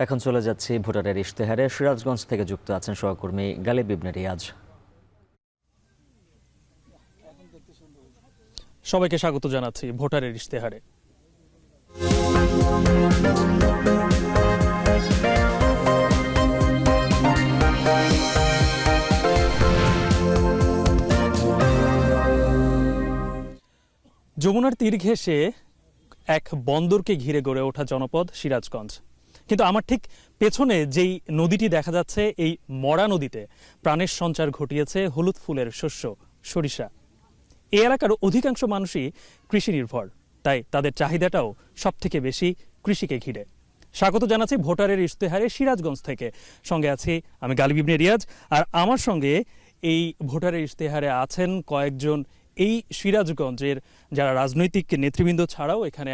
এখন চলে যাচ্ছি ভোটারের ইশতেহারে। সিরাজগঞ্জ থেকে যুক্ত আছেন সহকর্মী গালিব ইবনে রিয়াজ। সবাইকে স্বাগত জানাচ্ছি ভোটারের ইশতেহারে। যমুনার তীর ঘেঁষে এক বন্দরকে ঘিরে গড়ে ওঠা জনপদ সিরাজগঞ্জ, কিন্তু আমার ঠিক পেছনে যেই নদীটি দেখা যাচ্ছে, এই মরা নদীতে প্রাণের সঞ্চার ঘটিয়েছে হলুদ ফুলের শস্য সরিষা। এই এলাকার অধিকাংশ মানুষই কৃষি নির্ভর, তাই তাদের চাহিদাটাও সব থেকে বেশি কৃষিকে ঘিরে। স্বাগত জানাচ্ছি ভোটারের ইশতেহারে সিরাজগঞ্জ থেকে। সঙ্গে আছি আমি গালিব ইবনে রিয়াজ, আর আমার সঙ্গে এই ভোটারের ইশতেহারে আছেন কয়েকজন এই সিরাজগঞ্জের যারা রাজনৈতিক নেতৃবৃন্দ ছাড়াও এখানে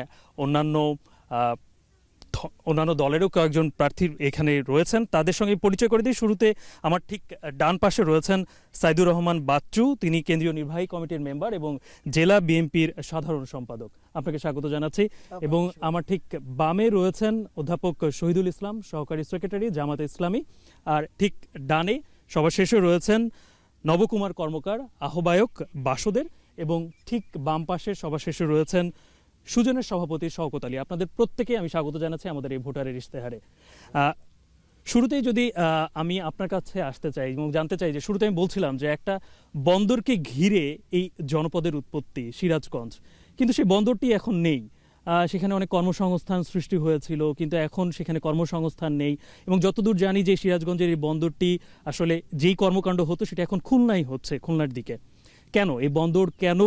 অন্যান্য দলেরও কয়েকজন প্রার্থী এখানে রয়েছেন। তাদের সঙ্গে পরিচয় করে দিই। শুরুতে আমার ঠিক ডান পাশে রয়েছেন সাইদুর রহমান বাচ্চু, তিনি কেন্দ্রীয় নির্বাহী কমিটির মেম্বার এবং জেলা বিএনপির সাধারণ সম্পাদক। আপনাকে স্বাগত জানাচ্ছি। এবং আমার ঠিক বামে রয়েছেন অধ্যাপক শহীদুল ইসলাম, সহকারী সেক্রেটারি জামাতে ইসলামী। আর ঠিক ডানে সবার শেষে রয়েছেন নবকুমার কর্মকার, আহ্বায়ক বাসদের। এবং ঠিক বাম পাশে সবার শেষে রয়েছেন সুজনের সভাপতি শওকত আলী। আপনাদের প্রত্যেকে আমি স্বাগত জানাচ্ছি আমাদের এই ভোটারের ইশতেহারে। শুরুতেই যদি আমি আপনার কাছে আসতে চাই এবং জানতে চাই যে, শুরুতে আমি বলছিলাম যে একটা বন্দরকে ঘিরে এই জনপদের উৎপত্তি সিরাজগঞ্জ, কিন্তু সেই বন্দরটি এখন নেই। সেখানে অনেক কর্মসংস্থান সৃষ্টি হয়েছিল, কিন্তু এখন সেখানে কর্মসংস্থান নেই। এবং যতদূর জানি যে সিরাজগঞ্জের এই বন্দরটি আসলে যেই কর্মকাণ্ড হতো সেটা এখন খুলনাই হচ্ছে, খুলনার দিকে। কেন এই বন্দর, কেন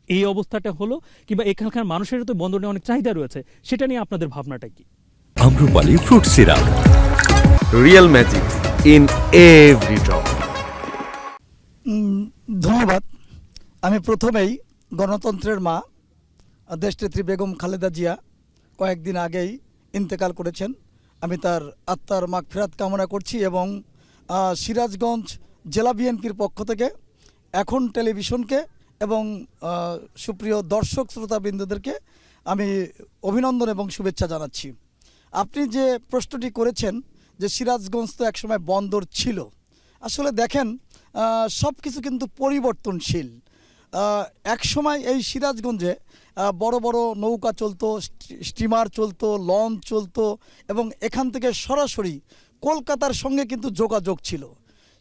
এই অবস্থাটা হলো, কিংবা এখানকার মানুষের তো বন্দর নিয়ে অনেক চাহিদা রয়েছে, সেটা নিয়ে আপনাদের ভাবনাটা কি? Amrapali fruit syrup, real magic in every drop. ধন্যবাদ। আমি প্রথমেই গণতন্ত্রের মা দেশনেত্রী বেগম খালেদা জিয়া কয়েকদিন আগেই ইন্তেকাল করেছেন। আমি তার আত্মার মাগফিরাত কামনা করছি এবং সিরাজগঞ্জ জেলা বিএনপির পক্ষ থেকে এখন টেলিভিশনকে এবং সুপ্রিয় দর্শক শ্রোতাবৃন্দদেরকে আমি অভিনন্দন এবং শুভেচ্ছা জানাচ্ছি। আপনি যে প্রশ্নটি করেছেন যে সিরাজগঞ্জ তো একসময় বন্দর ছিল, আসলে দেখেন সব কিছু কিন্তু পরিবর্তনশীল। এক সময় এই সিরাজগঞ্জে বড় বড় নৌকা চলতো, স্টিমার চলতো, লঞ্চ চলতো এবং এখান থেকে সরাসরি কলকাতার সঙ্গে কিন্তু যোগাযোগ ছিল।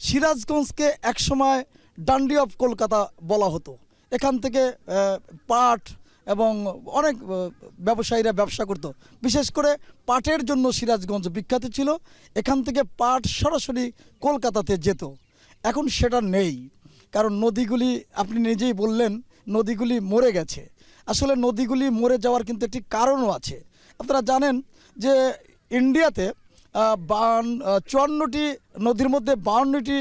সিরাজগঞ্জকে একসময় ডান্ডি অফ কলকাতা বলা হতো। এখান থেকে পাট এবং অনেক ব্যবসায়ীরা ব্যবসা করত, বিশেষ করে পাটের জন্য সিরাজগঞ্জ বিখ্যাত ছিল। এখান থেকে পাট সরাসরি কলকাতাতে যেত। এখন সেটা নেই, কারণ নদীগুলি, আপনি নিজেই বললেন, নদীগুলি মরে গেছে। আসলে নদীগুলি মরে যাওয়ার কিন্তু একটি কারণও আছে। আপনারা জানেন যে ইন্ডিয়াতে 54টি নদীর মধ্যে 52টি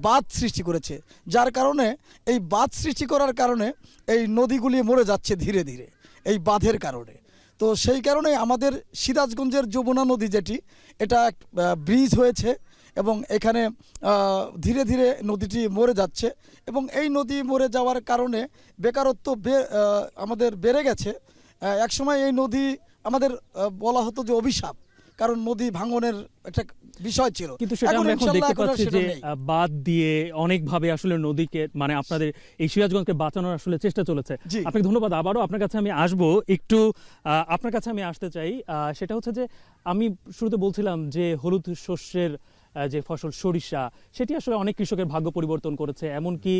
বাঁধ সৃষ্টি করেছে, যার কারণে এই বাঁধ সৃষ্টি করার কারণে এই নদীগুলি মরে যাচ্ছে ধীরে ধীরে এই বাঁধের কারণে। তো সেই কারণে আমাদের সিরাজগঞ্জের যমুনা নদী যেটি, এটা ব্রিজ হয়েছে এবং এখানে ধীরে ধীরে নদীটি মরে যাচ্ছে। এবং এই নদী মরে যাওয়ার কারণে বেকারত্ব আমাদের বেড়ে গেছে। একসময় এই নদী আমাদের বলা হতো যে অভিশাপ, কারণ নদী ভাঙনের একটা বিষয় ছিল। কিন্তু সেটা আমরা এখন দেখতে পাচ্ছি যে বাদ দিয়ে অনেকভাবে আসলে নদীকে, মানে আপনাদের এই সিরাজগঞ্জকে বাঁচানোর আসলে চেষ্টা চলেছে। আপনাকে ধন্যবাদ। আবারও আপনার কাছে আমি আসবো, একটু আপনার কাছে আমি আসতে চাই। সেটা হচ্ছে যে, আমি শুরুতে বলছিলাম যে হলুদ শস্যের যে ফসল সরিষা, সেটি আসলে অনেক কৃষকের ভাগ্য পরিবর্তন করেছে। এমনকি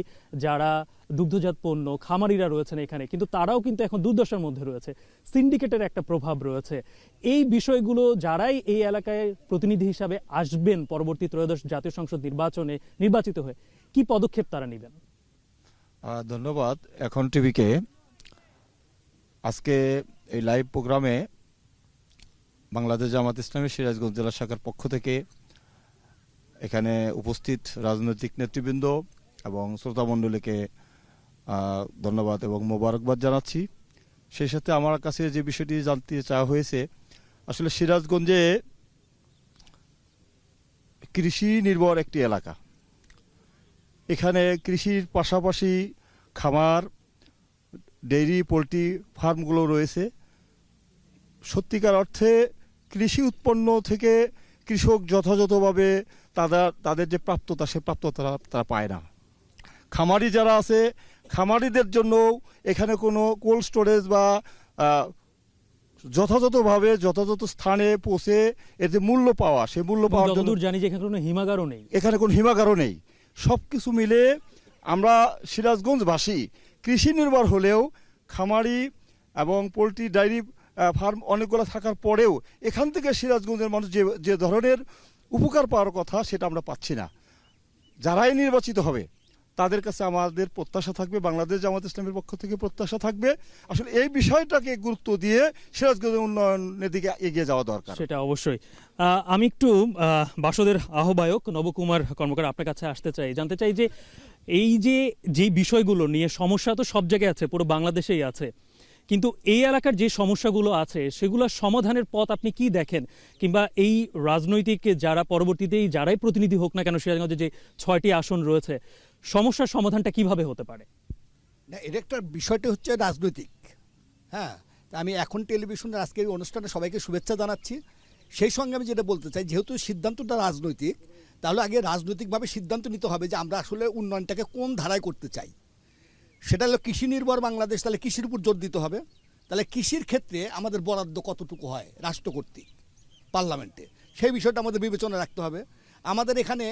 যারা দুগ্ধজাত পণ্য খামারিরা রয়েছেন এখানে, কিন্তু তারাও কিন্তু এখন দুর্দশার মধ্যে রয়েছে। সিন্ডিকেটের একটা প্রভাব রয়েছে। এই বিষয়গুলো যারাই এই এলাকায় প্রতিনিধি হিসাবে আসবেন পরবর্তী ত্রয়োদশ জাতীয় সংসদ নির্বাচনে নির্বাচিত হয়ে, কি পদক্ষেপ তারা নেবেন? ধন্যবাদ এখন টিভিকে। আজকে এই লাইভ প্রোগ্রামে বাংলাদেশ জামাত ইসলামী সিরাজগঞ্জ জেলা শাখার পক্ষ থেকে এখানে উপস্থিত রাজনৈতিক নেতৃবৃন্দ এবং শ্রোতামণ্ডলীকে ধন্যবাদ এবং মোবারকবাদ জানাচ্ছি। সেই সাথে আমার কাছে যে বিষয়টি জানতে চাওয়া হয়েছে, আসলে সিরাজগঞ্জে কৃষি নির্ভর একটি এলাকা। এখানে কৃষির পাশাপাশি খামার, ডেইরি, পোলট্রি ফার্মগুলো রয়েছে। সত্যিকার অর্থে কৃষি উৎপন্ন থেকে কৃষক যথাযথভাবে তাদের যে প্রাপ্যতা সে প্রাপ্যতা তারা পায় না। খামারি যারা আছে খামারিদের জন্য এখানে কোনো কোল্ড স্টোরেজ বা যথাযথভাবে যথাযথ স্থানে পৌঁছে এর যে মূল্য পাওয়া সেই মূল্য পাওয়ার জন্য যতদূর জানি যে এখানে কোনো হিমাগারও নেই। এখানে কোনো হিমাগারও নেই। সব কিছু মিলে আমরা সিরাজগঞ্জবাসী কৃষি নির্ভর হলেও খামারি এবং পোলট্রি ডায়েরি ফার্ম অনেকগুলো থাকার পরেও এখান থেকে সিরাজগঞ্জের মানুষ যে ধরনের উপকার পাওয়ার কথা সেটা আমরা পাচ্ছি না। যারাই নির্বাচিত হবে তাদের কাছে আমাদের প্রত্যাশা থাকবে, বাংলাদেশ জামাত ইসলামের পক্ষ থেকে প্রত্যাশা থাকবে আসলে এই বিষয়টাকে গুরুত্ব দিয়ে সিরাজগঞ্জের উন্নয়নের দিকে এগিয়ে যাওয়া দরকার। সেটা অবশ্যই। আমি একটু বাসদের আহ্বায়ক নবকুমার কর্মকার আপনার কাছে আসতে চাই, জানতে চাই যে এই যে বিষয়গুলো নিয়ে সমস্যা তো সব জায়গায় আছে, পুরো বাংলাদেশেই আছে, কিন্তু এই এলাকার যে সমস্যাগুলো আছে সেগুলো সমাধানের পথ আপনি কি দেখেন, কিংবা এই রাজনৈতিক যারা পরবর্তীতেই যারাই প্রতিনিধি হোক না কেন সিরাজগঞ্জে যে 6টি আসন রয়েছে সমস্যার সমাধানটা কিভাবে হতে পারে? না, এটা একটা বিষয়টা হচ্ছে রাজনৈতিক। হ্যাঁ, আমি এখন টেলিভিশনের আজকের এই অনুষ্ঠানে সবাইকে শুভেচ্ছা জানাচ্ছি। সেই সঙ্গে আমি যেটা বলতে চাই, যেহেতু সিদ্ধান্তটা রাজনৈতিক, তাহলে আগে রাজনৈতিকভাবে সিদ্ধান্ত নিতে হবে যে আমরা আসলে উন্নয়নটাকে কোন ধারায় করতে চাই। সেটা হলো কৃষি নির্ভর বাংলাদেশ, তাহলে কৃষির উপর জোর দিতে হবে। তাহলে কৃষির ক্ষেত্রে আমাদের বরাদ্দ কতটুকু হয় রাষ্ট্র কর্তৃক পার্লামেন্টে, সেই বিষয়টা আমাদের বিবেচনা রাখতে হবে। আমাদের এখানে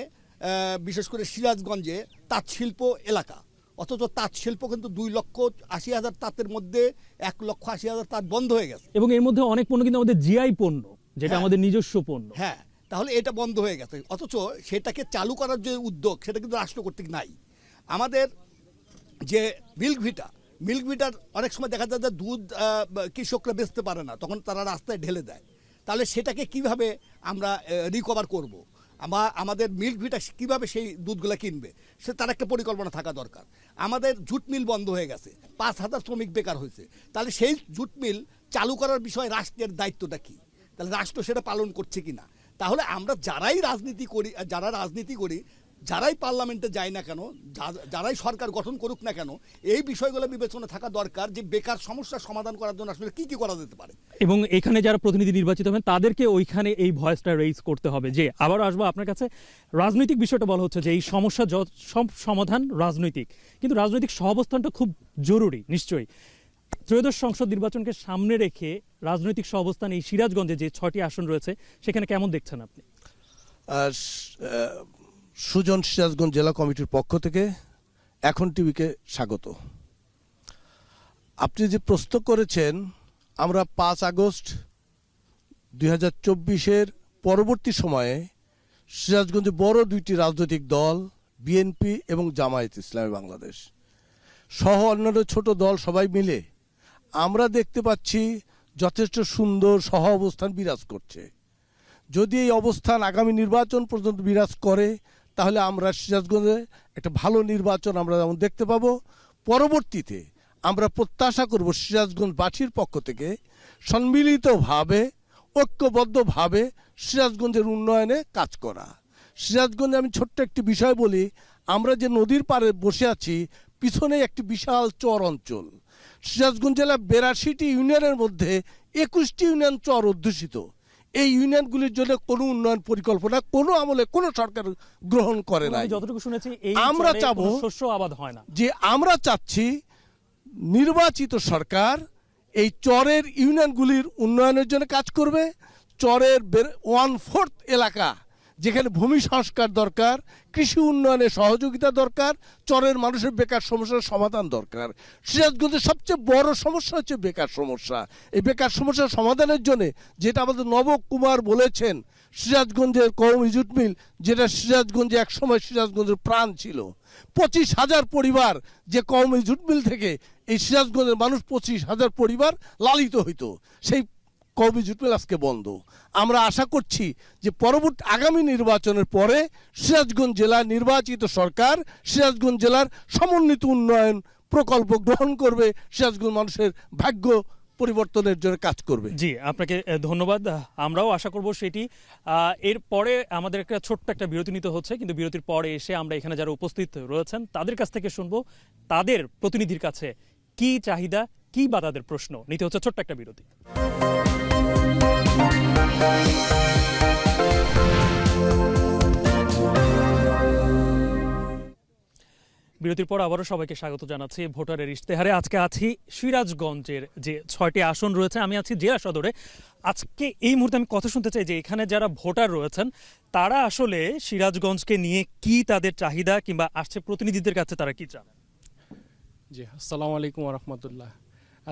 বিশেষ করে সিরাজগঞ্জে তাঁত শিল্প এলাকা, অথচ তাঁত শিল্প কিন্তু 2,80,000 তাঁতের মধ্যে 1,80,000 তাঁত বন্ধ হয়ে গেছে, এবং এর মধ্যে অনেক পণ্য কিন্তু আমাদের জিআই পণ্য, যেটা হ্যাঁ, আমাদের নিজস্ব পণ্য। হ্যাঁ, তাহলে এটা বন্ধ হয়ে গেছে, অথচ সেটাকে চালু করার যে উদ্যোগ সেটা কিন্তু রাষ্ট্র কর্তৃক নাই। আমাদের যে মিল্ক ভিটার অনেক সময় দেখা যায় যে দুধ কৃষকরা বেচতে পারে না, তখন তারা রাস্তায় ঢেলে দেয়। তাহলে সেটাকে কিভাবে আমরা রিকভার করব, আমাদের মিল্ক ভিটা কীভাবে সেই দুধগুলো কিনবে, সে তার একটা পরিকল্পনা থাকা দরকার। আমাদের জুট মিল বন্ধ হয়ে গেছে, 5,000 শ্রমিক বেকার হয়েছে। তাহলে সেই জুট মিল চালু করার বিষয়ে রাষ্ট্রের দায়িত্বটা কী, তাহলে রাষ্ট্র সেটা পালন করছে কি না। তাহলে আমরা যারাই রাজনীতি করি, যারাই পার্লামেন্টে যায় না কেন, যারাই সরকার গঠন করুক না কেন, এই বিষয়গুলো বিবেচনা থাকা দরকার যে বেকার সমস্যার সমাধান করার জন্য আসলে কি করা যেতে পারে। এবং এখানে যারা প্রতিনিধি নির্বাচিত হবেন তাদেরকে ওইখানে এই ভয়েসটা রেইজ করতে হবে। যে আবারও আসবো আপনার কাছে, রাজনৈতিক বিষয়টা বলা হচ্ছে যে এই সমস্যা সব সমাধান রাজনৈতিক, কিন্তু রাজনৈতিক সহাবস্থানটা খুব জরুরি নিশ্চয়ই। ত্রয়োদশ সংসদ নির্বাচনকে সামনে রেখে রাজনৈতিক সহাবস্থান এই সিরাজগঞ্জে যে 6টি আসন রয়েছে সেখানে কেমন দেখছেন আপনি? সুজন সিরাজগঞ্জ জেলা কমিটির পক্ষ থেকে এখন টিভিকে স্বাগত। আপনি যে প্রশ্ন করেছেন, আমরা 5 আগস্ট 2024 পরবর্তী সময়ে সিরাজগঞ্জে বড় 2টি রাজনৈতিক দল বিএনপি এবং জামায়াত ইসলামী বাংলাদেশ সহ অন্যান্য ছোট দল সবাই মিলে আমরা দেখতে পাচ্ছি যথেষ্ট সুন্দর সহ অবস্থান বিরাজ করছে। যদি এই অবস্থান আগামী নির্বাচন পর্যন্ত বিরাজ করে তাহলে আমরা সিরাজগঞ্জে একটা ভালো নির্বাচন আমরা যেমন দেখতে পাবো। পরবর্তীতে আমরা প্রত্যাশা করব সিরাজগঞ্জবাসীর পক্ষ থেকে সম্মিলিতভাবে ঐক্যবদ্ধভাবে সিরাজগঞ্জের উন্নয়নে কাজ করা। সিরাজগঞ্জে আমি ছোট্ট একটি বিষয় বলি, আমরা যে নদীর পাড়ে বসে আছি পিছনে একটি বিশাল চর অঞ্চল। সিরাজগঞ্জ জেলার 82টি ইউনিয়নের মধ্যে 21টি ইউনিয়ন চর অধ্যুষিত। এই ইউনিয়নগুলির জন্য কোনো উন্নয়ন পরিকল্পনা কোনো আমলে কোনো সরকার গ্রহণ করে না। যতটুকু শুনেছি এই আমরা চাবো শস্য আবাদ হয় না, যে আমরা চাচ্ছি নির্বাচিত সরকার এই চরের ইউনিয়নগুলির উন্নয়নের জন্য কাজ করবে। চরের 1/4 এলাকা যেখানে ভূমি সংস্কার দরকার, কৃষি উন্নয়নে সহযোগিতা দরকার, চরের মানুষের বেকার সমস্যার সমাধান দরকার। সিরাজগঞ্জের সবচেয়ে বড় সমস্যা হচ্ছে বেকার সমস্যা। এই বেকার সমস্যার সমাধানের জন্য যেটা আমাদের নবকুমার বলেছেন, সিরাজগঞ্জের কওমি জুট মিল, যেটা সিরাজগঞ্জে একসময় সিরাজগঞ্জের প্রাণ ছিল। 25,000 পরিবার যে কওমি জুট মিল থেকে এই সিরাজগঞ্জের মানুষ 25,000 পরিবার লালিত হইতো, সেই কওমি জুট মিল আজকে বন্ধ। আমরা আশা করছি যে পরবর্তী আগামী নির্বাচনের পরে সিরাজগঞ্জ জেলা নির্বাচিত সরকার সিরাজগঞ্জ জেলার সমন্বিত উন্নয়ন প্রকল্প গ্রহণ করবে, সিরাজগঞ্জ মানুষের ভাগ্য পরিবর্তনের জন্য কাজ করবে। জি, আপনাকে ধন্যবাদ। আমরাও আশা করব সেটি। এরপরে আমাদের একটা ছোট্ট একটা বিরতি নিতে হচ্ছে, কিন্তু বিরতির পরে এসে আমরা এখানে যারা উপস্থিত রয়েছেন তাদের কাছ থেকে শুনবো তাদের প্রতিনিধির কাছে কি চাহিদা, কি বা তাদের প্রশ্ন। নিতে হচ্ছে ছোট্ট একটা বিরতি। বিরতির পর আবারও সবাইকে স্বাগত জানাচ্ছি ভোটারের ইশতেহারে। আজকে আছি সিরাজগঞ্জের যে 6টি আসন রয়েছে, আমি আছি জেলা সদরে। আজকে এই মুহূর্তে আমি কথা শুনতে চাই যে এখানে যারা ভোটার রয়েছেন তারা আসলে সিরাজগঞ্জকে নিয়ে কি তাদের চাহিদা, কিংবা আসছে প্রতিনিধিদের কাছে তারা কি চান। জি, আসসালামু আলাইকুম রহমতুল্লাহ।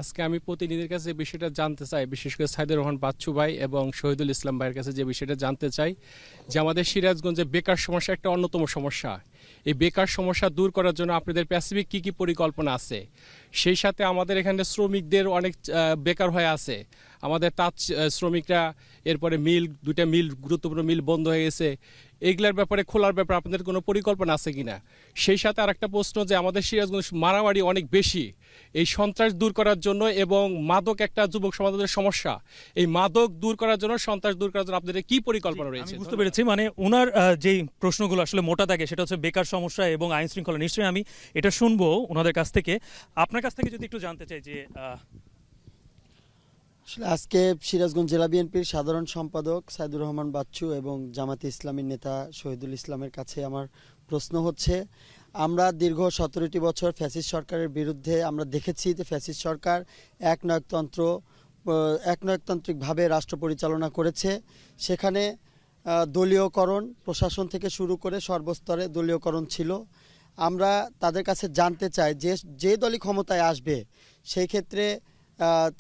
আজকে আমি প্রতিনিধির কাছে যে বিষয়টা জানতে চাই, বিশেষ করে সাইদুর রহমান বাচ্চু ভাই এবং শহীদুল ইসলাম ভাইয়ের কাছে যে বিষয়টা জানতে চাই যে আমাদের সিরাজগঞ্জে বেকার সমস্যা একটা অন্যতম সমস্যা। এই বেকার সমস্যা দূর করার জন্য আপনাদের স্পেসিফিক কী কী পরিকল্পনা আছে? সেই সাথে আমাদের এখানে শ্রমিকদের অনেক বেকার হয়ে আছে। আমাদের তাঁত শ্রমিকরা, এরপরে দুইটা মিল, গুরুত্বপূর্ণ মিল বন্ধ হয়ে গেছে। এইগুলোর ব্যাপারে খোলার ব্যাপারে আপনাদের কোনো পরিকল্পনা আছে কিনা? সেই সাথে আরেকটা প্রশ্ন যে আমাদের সিরাজগঞ্জ মারামারি অনেক বেশি, এই সন্ত্রাস দূর করার জন্য এবং মাদক একটা যুবক সমাজের সমস্যা, এই মাদক দূর করার জন্য, সন্ত্রাস দূর করার জন্য আপনাদের কি পরিকল্পনা রয়েছে? আমি বুঝতে পেরেছি, মানে ওনার যেই প্রশ্নগুলো আসলে মোটা থাকে সেটা হচ্ছে বেকার সমস্যা এবং আইন শৃঙ্খলা। নিশ্চয়ই আমি এটা শুনবো ওনাদের কাছ থেকে। আপনার কাছ থেকে যদি একটু জানতে চাই যে আসলে আজকে সিরাজগঞ্জ জেলা বিএনপির সাধারণ সম্পাদক সাইদুর রহমান বাচ্চু এবং জামাতে ইসলামীর নেতা শহীদুল ইসলামের কাছে আমার প্রশ্ন হচ্ছে, আমরা দীর্ঘ 17টি বছর ফ্যাসিস্ট সরকারের বিরুদ্ধে আমরা দেখেছি যে ফ্যাসিস্ট সরকার একনায়কতান্ত্রিকভাবে রাষ্ট্র পরিচালনা করেছে। সেখানে দলীয়করণ, প্রশাসন থেকে শুরু করে সর্বস্তরে দলীয়করণ ছিল। আমরা তাদের কাছে জানতে চাই যে দলই ক্ষমতায় আসবে সেই ক্ষেত্রে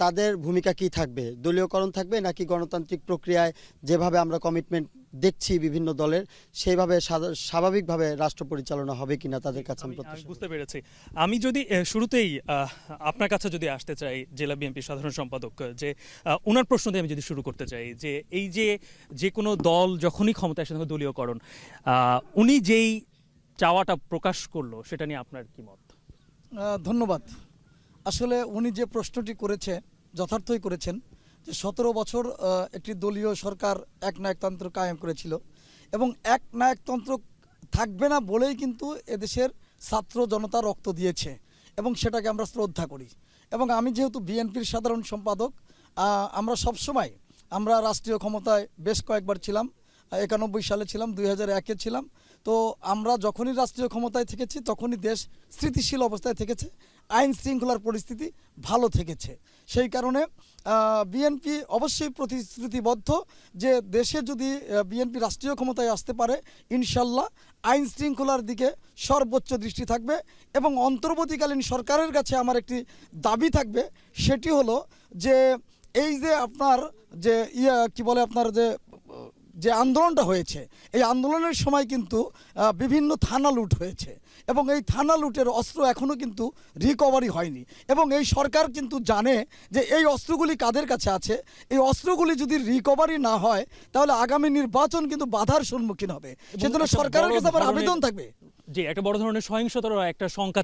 তাদের ভূমিকা কি থাকবে? দলীয়করণ থাকবে নাকি গণতান্ত্রিক প্রক্রিয়ায় যেভাবে আমরা কমিটমেন্ট দেখছি বিভিন্ন দলের, সেইভাবে স্বাভাবিকভাবে রাষ্ট্র পরিচালনা হবে কিনা তাদের কাছে আমি বুঝতে পেরেছি। আমি যদি শুরুতেই আপনার কাছে যদি আসতে চাই জেলা বিএনপি সাধারণ সম্পাদক, যে ওনার প্রশ্ন দিয়ে আমি যদি শুরু করতে চাই যে এই যে কোনো দল যখনই ক্ষমতায় আসে তখন দলীয়করণ, উনি যেই চাওয়াটা প্রকাশ করলো সেটা নিয়ে আপনার কি মত? ধন্যবাদ। আসলে উনি যে প্রশ্নটি করেছে যথার্থই করেছেন যে 17 বছর একটি দলীয় সরকার একনায়কতন্ত্র কায়েম করেছিল এবং একনায়কতন্ত্র থাকবে না বলেই কিন্তু এদেশের ছাত্র জনতা রক্ত দিয়েছে এবং সেটাকে আমরা শ্রদ্ধা করি। এবং আমি যেহেতু বিএনপির সাধারণ সম্পাদক, আমরা সবসময় আমরা রাষ্ট্রীয় ক্ষমতায় বেশ কয়েকবার ছিলাম। 91 সালে ছিলাম, 2001-এ ছিলাম। তো আমরা যখনই রাষ্ট্রীয় ক্ষমতায় থেকেছি তখনই দেশ স্থিতিশীল অবস্থায় থেকেছে, আইন শৃঙ্খলার পরিস্থিতি ভালো থেকেছে। সেই কারণে বিএনপি অবশ্যই প্রতিশ্রুতিবদ্ধ যে দেশে যদি বিএনপি রাষ্ট্রীয় ক্ষমতায় আসতে পারে ইনশাল্লাহ আইন শৃঙ্খলার দিকে সর্বোচ্চ দৃষ্টি থাকবে। এবং অন্তর্বর্তীকালীন সরকারের কাছে আমার একটি দাবি থাকবে, সেটি হলো যে এই যে আপনার যে কি বলে আপনার যে আন্দোলনটা হয়েছে, এই আন্দোলনের সময় কিন্তু বিভিন্ন থানা লুট হয়েছে এবং এই থানা লুটের অস্ত্র এখনও কিন্তু রিকভারি হয়নি। এবং এই সরকার কিন্তু জানে যে এই অস্ত্রগুলি কাদের কাছে আছে। এই অস্ত্রগুলি যদি রিকভারি না হয় তাহলে আগামী নির্বাচন কিন্তু বাধার সম্মুখীন হবে। সেজন্য সরকারের কাছে আমার আবেদন থাকবে। জি, একটা বড় ধরনের সহিংসতার একটা শঙ্কা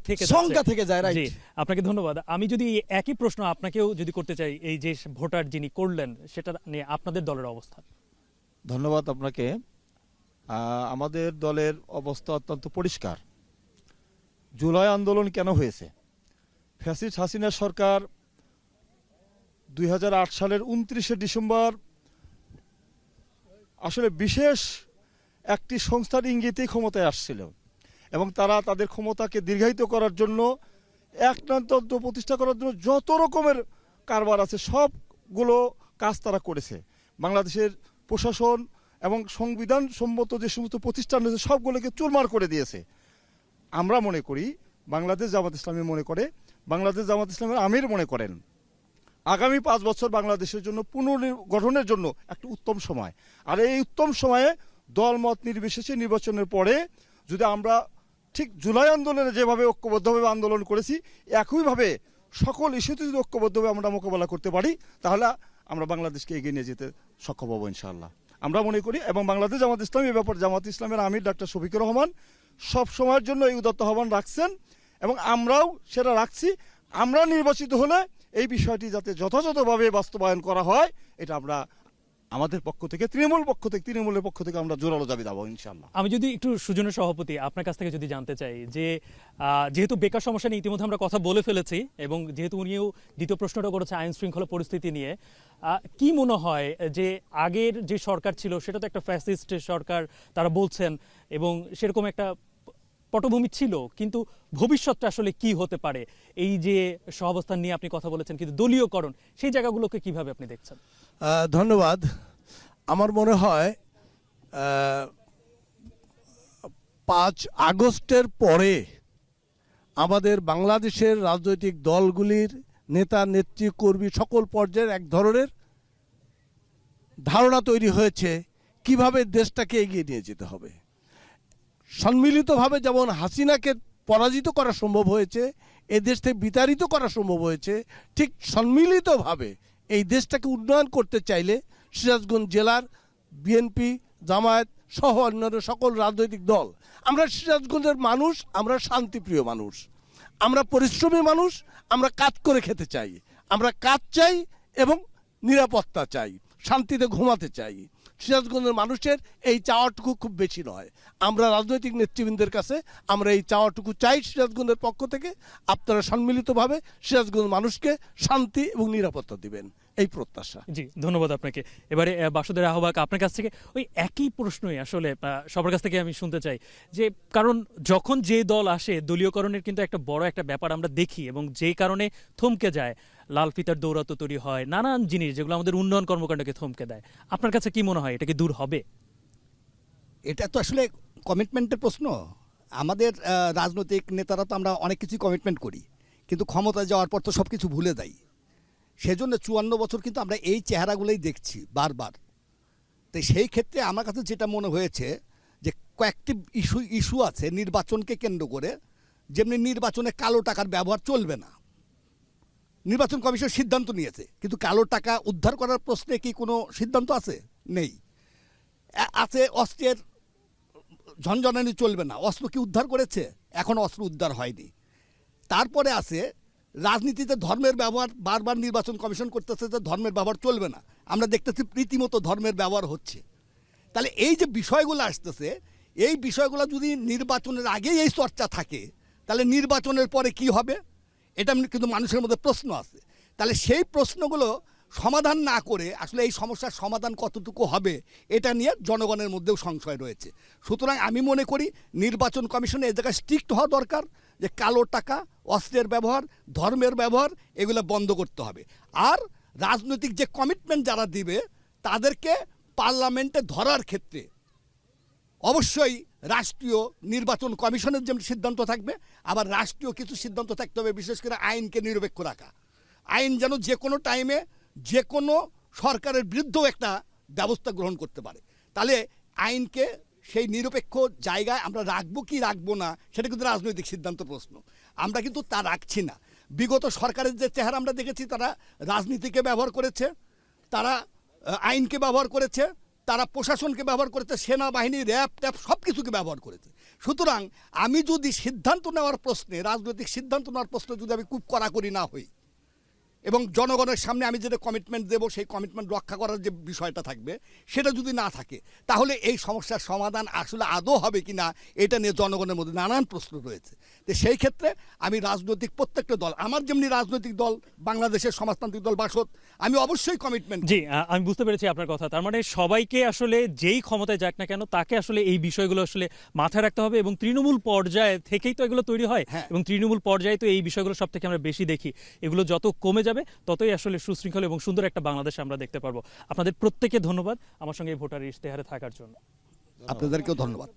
থেকে যায়। রাইট। জি, আপনাকে ধন্যবাদ। আমি যদি একই প্রশ্ন আপনাকেও যদি করতে চাই, এই যে ভোটার যিনি করলেন সেটা নিয়ে আপনাদের দলের অবস্থা। ধন্যবাদ আপনাকে। আমাদের দলের অবস্থা অত্যন্ত পরিষ্কার। জুলাই আন্দোলন কেন হয়েছে? ফ্যাসিস্ট হাসিনা সরকার 2008 সালের 29শে ডিসেম্বর আসলে বিশেষ একটি সংস্থার ইঙ্গিতেই ক্ষমতায় আসছিল এবং তারা তাদের ক্ষমতাকে দীর্ঘায়িত করার জন্য, একনায়কতন্ত্র প্রতিষ্ঠা করার জন্য যত রকমের কারবার আছে সবগুলো কাজ তারা করেছে। বাংলাদেশের প্রশাসন এবং সংবিধান সম্মত যে সমস্ত প্রতিষ্ঠান রয়েছে সবগুলোকে চুরমার করে দিয়েছে। আমরা মনে করি, বাংলাদেশ জামাত ইসলামী মনে করে, বাংলাদেশ জামাত ইসলামের আমির মনে করেন, আগামী 5 বছর বাংলাদেশের জন্য পুনর্গঠনের জন্য একটা উত্তম সময়। আর এই উত্তম সময়ে দলমত নির্বিশেষে নির্বাচনের পরে যদি আমরা ঠিক জুলাই আন্দোলনে যেভাবে ঐক্যবদ্ধভাবে আন্দোলন করেছি একইভাবে সকল ইস্যুতে যদি ঐক্যবদ্ধভাবে আমরা মোকাবেলা করতে পারি তাহলে আমরা বাংলাদেশকে এগিয়ে নিয়ে যেতে সক্ষম হবো ইনশাআল্লাহ। আমরা মনে করি এবং বাংলাদেশ জামাত ইসলামী এই ব্যাপারে জামাত ইসলামের আমির ডাক্তার শফিকুর রহমান সব সময়ের জন্য এই উদাত্ত আহ্বান রাখছেন এবং আমরাও সেটা রাখছি। আমরা নির্বাচিত হলে এই বিষয়টি যাতে যথাযথভাবে বাস্তবায়ন করা হয় এটা আমরা আমাদের পক্ষ থেকে তৃণমূলের পক্ষ থেকে আমরা জোরালো দাবি দেবো ইনশাআল্লাহ। আমি যদি একটু সুজনের সভাপতি আপনার কাছ থেকে যদি জানতে চাই যে যেহেতু বেকার সমস্যা নিয়ে ইতিমধ্যে আমরা কথা বলে ফেলেছি এবং যেহেতু উনিও দ্বিতীয় প্রশ্নটা করেছে আইন শৃঙ্খলা পরিস্থিতি নিয়ে, কি মনে হয় যে আগের যে সরকার ছিল সেটা তো একটা ফ্যাসিস্ট সরকার তারা বলছেন এবং সেরকম একটা পটভূমি ছিল, কিন্তু ভবিষ্যৎটা আসলে কি হতে পারে? এই যে সহাবস্থান নিয়ে আপনি কথা বলেছেন, কিন্তু দলীয়করণ সেই জায়গাগুলোকে কিভাবে আপনি দেখছেন? ধন্যবাদ। আমার মনে হয় 5 আগস্টের পরে আমাদের বাংলাদেশের রাজনৈতিক দলগুলির নেতা নেত্রী কর্মী সকল পর্যায়ের এক ধরনের ধারণা তৈরি হয়েছে কিভাবে দেশটাকে এগিয়ে নিয়ে যেতে হবে। সম্মিলিতভাবে যেমন হাসিনাকে পরাজিত করা সম্ভব হয়েছে, এই দেশ থেকে বিতাড়িত করা সম্ভব হয়েছে, ঠিক সম্মিলিতভাবে এই দেশটাকে উন্নয়ন করতে চাইলে সিরাজগঞ্জ জেলার বিএনপি, জামায়াত সহ অন্যান্য সকল রাজনৈতিক দল, আমরা সিরাজগঞ্জের মানুষ, আমরা শান্তিপ্রিয় মানুষ, আমরা পরিশ্রমী মানুষ, আমরা কাজ করে খেতে চাই, আমরা কাজ চাই এবং নিরাপত্তা চাই, শান্তিতে ঘুমাতে চাই। সিরাজগঞ্জের মানুষের এই চাওয়াটুকু খুব বেশি নয়। আমরা রাজনৈতিক নেতৃবৃন্দের কাছে আমরা এই চাওয়াটুকু চাই সিরাজগঞ্জের পক্ষ থেকে, আপনারা সম্মিলিতভাবে সিরাজগঞ্জ মানুষকে শান্তি এবং নিরাপত্তা দিবেন, এই প্রত্যাশা। জি, ধন্যবাদ আপনাকে। এবারে বাসুদের আহ্বায়ক আপনার কাছ থেকে ওই একই প্রশ্নই আসলে সবার কাছ থেকে আমি শুনতে চাই, যে কারণ যখন যে দল আসে দলীয়করণের কিন্তু একটা বড় একটা ব্যাপার আমরা দেখি এবং যেই কারণে থমকে যায়, লাল ফিতার দৌরাত্ম্য তৈরি হয়, নানান জিনিস যেগুলো আমাদের উন্নয়ন কর্মকাণ্ডকে থমকে দেয়। আপনার কাছে কি মনে হয় এটা কি দূর হবে? এটা তো আসলে কমিটমেন্টের প্রশ্ন। আমাদের রাজনৈতিক নেতারা তো আমরা অনেক কিছুই কমিটমেন্ট করি, কিন্তু ক্ষমতায় যাওয়ার পর তো সব কিছু ভুলে যাই। সেজন্য 54 বছর কিন্তু আমরা এই চেহারাগুলোই দেখছি বারবার। তো সেই ক্ষেত্রে আমার কাছে যেটা মনে হয়েছে যে কয়েকটি ইস্যু আছে নির্বাচনকে কেন্দ্র করে, যেমনি নির্বাচনে কালো টাকার ব্যবহার চলবে না, নির্বাচন কমিশন সিদ্ধান্ত নিয়েছে, কিন্তু কালো টাকা উদ্ধার করার প্রশ্নে কি কোনো সিদ্ধান্ত আছে? নেই। আছে অস্ত্রের ঝনঝনানি চলবে না, অস্ত্র কি উদ্ধার করেছে? এখন অস্ত্র উদ্ধার হয়নি। তারপরে আছে রাজনীতিতে ধর্মের ব্যবহার, বারবার নির্বাচন কমিশন করতেছে যে ধর্মের ব্যবহার চলবে না, আমরা দেখতেছি রীতিমতো ধর্মের ব্যবহার হচ্ছে। তাহলে এই যে বিষয়গুলো আসতেছে, এই বিষয়গুলো যদি নির্বাচনের আগেই এই চর্চা থাকে, তাহলে নির্বাচনের পরে কি হবে এটা কিন্তু মানুষের মধ্যে প্রশ্ন আছে। তাহলে সেই প্রশ্নগুলো সমাধান না করে আসলে এই সমস্যার সমাধান কতটুকু হবে এটা নিয়ে জনগণের মধ্যেও সংশয় রয়েছে। সুতরাং আমি মনে করি নির্বাচন কমিশনে এই জায়গায় স্ট্রিক্ট হওয়া দরকার, যে কালো টাকা, অস্ত্রের ব্যবহার, ধর্মের ব্যবহার এগুলো বন্ধ করতে হবে। আর রাজনৈতিক যে কমিটমেন্ট যারা দিবে তাদেরকে পার্লামেন্টে ধরার ক্ষেত্রে অবশ্যই রাষ্ট্রীয় নির্বাচন কমিশনের যেমন সিদ্ধান্ত থাকবে, আবার রাষ্ট্রীয় কিছু সিদ্ধান্ত থাকতে হবে, বিশেষ করে আইনকে নিরপেক্ষ রাখা। আইন যেন যে কোনো টাইমে যে কোনো সরকারের বিরুদ্ধেও একটা ব্যবস্থা গ্রহণ করতে পারে। তাহলে আইনকে সেই নিরপেক্ষ জায়গায় আমরা রাখবো কি রাখবো না সেটা কিন্তু রাজনৈতিক সিদ্ধান্ত প্রশ্ন। আমরা কিন্তু তা রাখছি না। বিগত সরকারের যে চেহারা আমরা দেখেছি, তারা রাজনীতিকে ব্যবহার করেছে, তারা আইনকে ব্যবহার করেছে, তারা প্রশাসনকে ব্যবহার করেছে, সেনাবাহিনী, র্যাব ট্যাব সব কিছুকে ব্যবহার করেছে। সুতরাং আমি যদি সিদ্ধান্ত নেওয়ার প্রশ্নে, রাজনৈতিক সিদ্ধান্ত নেওয়ার প্রশ্নে যদি আমি খুব কড়াকড়ি না হই এবং জনগণের সামনে আমি যেটা কমিটমেন্ট দেবো সেই কমিটমেন্ট রক্ষা করার যে বিষয়টা থাকবে সেটা যদি না থাকে, তাহলে এই সমস্যার সমাধান আসলে আদৌ হবে কি না এটা নিয়ে জনগণের মধ্যে নানান প্রশ্ন রয়েছে। তো সেই ক্ষেত্রে আমি রাজনৈতিক প্রত্যেকটা দল, আমার যেমনি রাজনৈতিক দল বাংলাদেশের সমাজতান্ত্রিক দল বাসদ, আমি অবশ্যই কমিটমেন্ট। জি, আমি বুঝতে পেরেছি আপনার কথা। তার মানে সবাইকে আসলে যেই ক্ষমতায় যাক না কেন তাকে আসলে এই বিষয়গুলো আসলে মাথায় রাখতে হবে এবং তৃণমূল পর্যায়ে থেকেই তো এগুলো তৈরি হয় এবং তৃণমূল পর্যায়ে তো এই বিষয়গুলো সব থেকে আমরা বেশি দেখি। এগুলো যত কমে যাবে ততই আসলে সুশৃঙ্খল এবং সুন্দর একটা বাংলাদেশ আমরা দেখতে পারবো। আপনাদের প্রত্যেককে ধন্যবাদ আমার সঙ্গে এই ভোটার ইশতেহারে থাকার জন্য। আপনাদেরকেও ধন্যবাদ।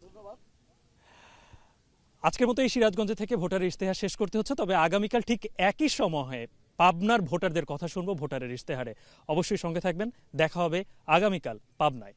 আজকের মতো এই সিরাজগঞ্জ থেকে ভোটারের ইশতেহার শেষ করতে হচ্ছে, তবে আগামীকাল ঠিক একই সময়ে পাবনার ভোটারদের কথা শুনবো ভোটারের ইশতেহারে। অবশ্যই সঙ্গে থাকবেন। দেখা হবে আগামীকাল পাবনায়।